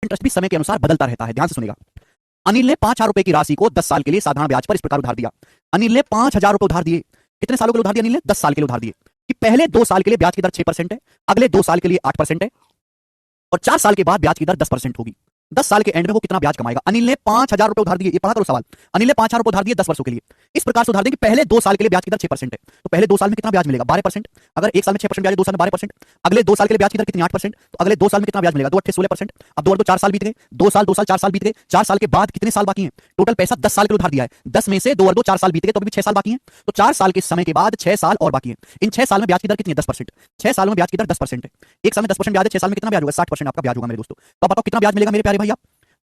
Interest भी समय के अनुसार बदलता रहता है। ध्यान से सुनेगा। अनिल ने 5,000 रुपए की राशि को 10 साल के लिए साधारण ब्याज पर इस प्रकार उधार दिया। अनिल ने 5,000 रुपए उधार दिए। कितने सालों के लिए उधार दिया अनिल ने? 10 साल के लिए उधार दिए। कि पहले 2 साल के लिए ब्याज की दर 6% है, अगले 2 साल के लिए 8% है, और 4 साल के बाद ब्याज की दर 10% होगी। 10 साल के एंड में वो कितना ब्याज कमाएगा? अनिल ने 5,000 रुपए उधार दिए। ये पढ़ा करो सवाल। अनिल ने 5,000 रुपए उधार दिए 10 वर्षों के लिए। इस प्रकार से उधार दें कि पहले 2 साल के लिए ब्याज की दर 6% है, तो पहले 2 साल में कितना ब्याज मिलेगा? 12%। अगर 1 साल में 6% ब्याज है, 2 साल में 12%। अगले 2 साल के लिए ब्याज की दर कितनी? 8%। तो अगले 2 साल में कितना ब्याज मिलेगा? 2 8 16%। अब 2 और 2 4 साल बीत गए। 2 साल 2 साल 4 साल बीत गए। 4 साल के बाद कितने साल बाकी हैं? टोटल पैसा 10 साल के लिए उधार दिया है। 10 में से 2 और 2 4 साल बीत गए, तो अभी भी 6 साल बाकी हैं। तो 4 साल के समय के बाद 6 साल और बाकी हैं। इन 6 साल में ब्याज की दर कितनी है? 10%। 6 सालों में ब्याज की दर 10% है। 1 साल में 10% ब्याज है, 6 साल में कितना ब्याज होगा? 60% आपका ब्याज होगा मेरे दोस्तों। तो बताओ कितना ब्याज मिलेगा मेरे प्यारे भैया?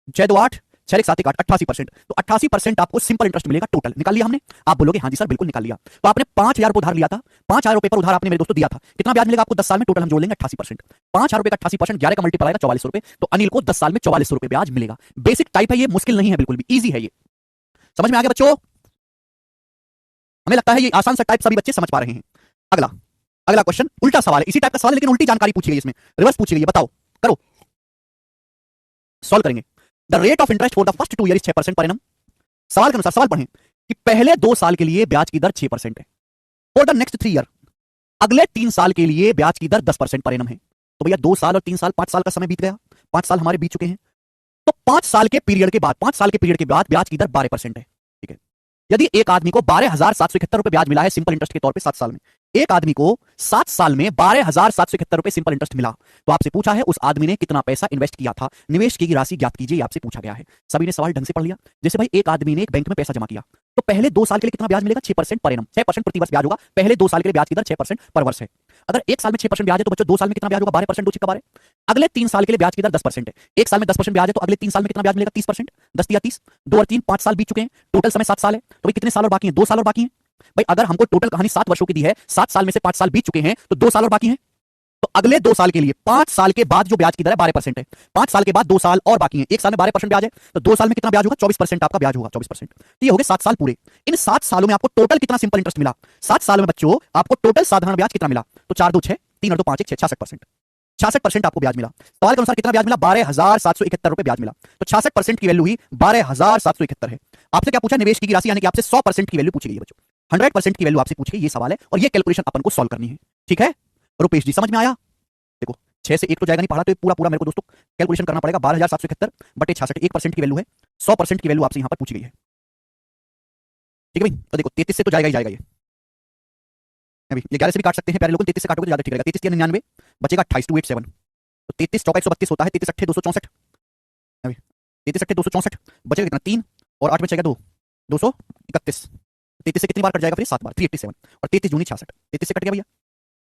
6 2 8 6 1 7 1 8 88%। तो 88% आपको सिंपल इंटरेस्ट मिलेगा। टोटल निकाल लिया हमने। आप बोलोगे हाँ जी सर बिल्कुल निकाल लिया। तो आपने 5,000 रुपए उधार लिया था। 5,000 रुपए पर उधार आपने मेरे दोस्तों दिया था। कितना ब्याज मिलेगा आपको 10 साल में? टोटल हम जोड़ लेंगे 88%। 5,000 रुपए का 88%, 11 का मल्टीपल आएगा 4400 रुपए। तो अनिल को 10 साल में 4400 रुपए ब्याज मिलेगा। बेसिक टाइप है ये, मुश्किल नहीं है, बिल्कुल भी ईजी है ये। समझ में आ गया बच्चों? हमें लगता है ये आसान सा टाइप सभी बच्चे समझ पा रहे हैं। अगला अगला क्वेश्चन उल्टा सवाल है। इसी टाइप का सवाल है लेकिन उल्टी जानकारी पूछी गई, इसमें रिवर्स पूछी गई है। बताओ, करो, सॉल्व करेंगे। The rate of interest for the first 2 year is 6% per annum. सवाल के अनुसार सवाल पढ़ें कि पहले 2 साल के लिए ब्याज की दर 6% है। फॉर द नेक्स्ट 3 ईयर, अगले 3 साल के लिए ब्याज की दर 10% पर एनम है। तो भैया 2 साल और 3 साल, 5 साल का समय बीत गया। 5 साल हमारे बीत चुके हैं। तो 5 साल के पीरियड के बाद, 5 साल के पीरियड के बाद ब्याज की दर 12% है। ठीक है। यदि एक आदमी को 12,771 रुपए ब्याज मिला है सिंपल इंटरेस्ट के तौर पे 7 साल में, एक आदमी को 7 साल में 12,771 रुपए सिंपल इंटरेस्ट मिला, तो आपसे पूछा है उस आदमी ने कितना पैसा इन्वेस्ट किया था, निवेश की राशि ज्ञात कीजिए, आपसे पूछा गया है। सभी ने सवाल ढंग से पढ़ लिया। जैसे भाई एक आदमी ने एक बैंक में पैसा जमा किया, तो पहले 2 साल के लिए कितना ब्याज मिलेगा? 6% पर एनम। 6% प्रति वर्ष ब्याज होगा। पहले 2 साल के लिए ब्याज की दर 6% पर वर्ष है। अगर 1 साल में 6% ब्याज है तो बच्चों 2 साल में कितना ब्याज होगा? 12%, 2 6 12। अगले 3 साल के लिए ब्याज की दर 10% है। 1 साल में 10% ब्याज है तो अगले 3 साल में कितना ब्याज मिलेगा? 30%। 10 या 30, 2 और 3 5 साल बीत चुके हैं। टोटल समय 7 साल है। तो भाई कितने साल और बाकी हैं? 2 साल और बाकी हैं। भाई अगर हमको टोटल कहानी 7 वर्षों की दी है, 7 साल में से 5 साल बीत चुके हैं, तो 2 साल और बाकी हैं। तो अगले 2 साल के लिए 5 साल के बाद जो ब्याज की दर है 12% है। 5 साल के बाद 2 साल और बाकी हैं। 1 साल में 12% ब्याज है तो 2 साल में कितना ब्याज होगा? 24% आपका ब्याज होगा। 24%। तो ये हो गए 7 साल पूरे। इन 7 सालों में आपको टोटल कितना सिंपल इंटरेस्ट मिला? 7 सालों में बच्चों आपको टोटल साधारण ब्याज कितना मिला? तो 4 2 6, 3 और 2 5 1 6, 66%। 66% आपको ब्याज मिला। सवाल के अनुसार कितना ब्याज मिला? 12,771 रुपए ब्याज मिला। तो 66% की वैल्यू ही 12,771 है। आपसे क्या पूछा? निवेश की राशि, यानी कि आपसे 100% की वैल्यू पूछी गई है बच्चों। 100% की वैल्यू आपसे पूछी गई, ये सवाल है और ये कैलकुलेशन अपन को सॉल्व करनी है। ठीक है रुपेश जी, समझ में आया? देखो 6 से 1 तो जाएगा नहीं, पढ़ा तो पूरा पूरा मेरे को दोस्तों कैलकुलेशन करना पड़ेगा। 12,771 बटे 66, 1% की वैल्यू है। 100% की वैल्यू आपसे यहां पर पूछी गई है। ठीक है भाई। तो देखो 33 से तो जाएगा ही जाएगा ये। अभी ये 11 से भी काट सकते हैं प्यारे लोगों। 33 से काटोगे तो ज्यादा ठीक रहेगा। 33 3 99 बचेगा 28 287। तो 33 चौका 132 होता है। 33 अट्ठे 264। अभी 33 अट्ठे 264 बचेगा कितना? 3 और 8 बचेगा 2, 231। 33 से कितनी बार कट जाएगा फिर? 7 बार, 387। और 33 दूनी 66। 33 से कट गया भैया,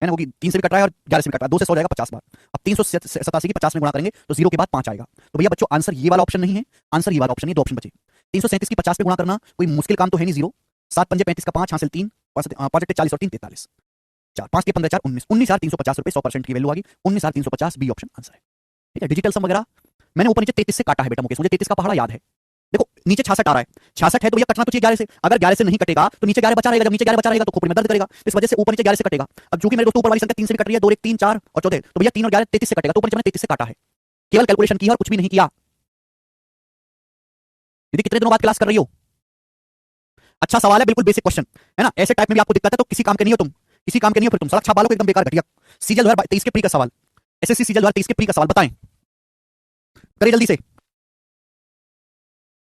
है ना? वो 3 से भी कट रहा है और 11 से भी कट रहा है। 2 से 100 जाएगा 50 बार। अब 387 की 50 में गुणा करेंगे तो 0 के बाद 5 आएगा। तो भैया बच्चों आंसर ये वाला ऑप्शन नहीं है, आंसर ये वाला ऑप्शन है। 2 ऑप्शन बचे। 337 की 50 में गुणा करना कोई मुश्किल काम तो है नहीं। 0 7 पंजे 35 का 5 हासिल 3 5 अट्ठे 40 और 3 43 4 5 के 15 4 19 19,350 रुपए 100% की वैल्यू आ गई। 19,350 बी ऑप्शन आंसर है। ठीक है। डिजिटल सम वगैरह मैंने ऊपर नीचे 33 से काटा है बेटा मुकेश, मुझे 33 का पहाड़ा याद है। देखो नीचे 66 आ रहा है, 66 है तो भैया कटना तो चाहिए 11 से। अगर 11 से नहीं कटेगा तो नीचे 11 बचा रहेगा। जब नीचे 11 बचा रहेगा तो खोपड़ी में दर्द करेगा, इस वजह से ऊपर नीचे 11 से कटेगा। अब चूंकि मेरे दोस्तों ऊपर वाली संख्या 3 से भी कट रही है, 2 1 3 4 और 14, तो भैया 3 और 11 33 से कटेगा। तो ऊपर नीचे मैंने 33 से काटा है, केवल कैलकुलेशन की है और कुछ भी नहीं किया। दीदी कितने दिनों बाद क्लास कर रही हो? अच्छा सवाल है, बिल्कुल बेसिक क्वेश्चन है ना। ऐसे टाइप में भी आपको दिक्कत है तो किसी काम के नहीं हो तुम, किसी काम के नहीं हो फिर तुम। सड़क छाप वालों को एकदम बेकार घटिया। सीजल 2023 के प्री का सवाल, एसएससी सीजल 2023 के प्री का सवाल बताएं, करिए जल्दी से।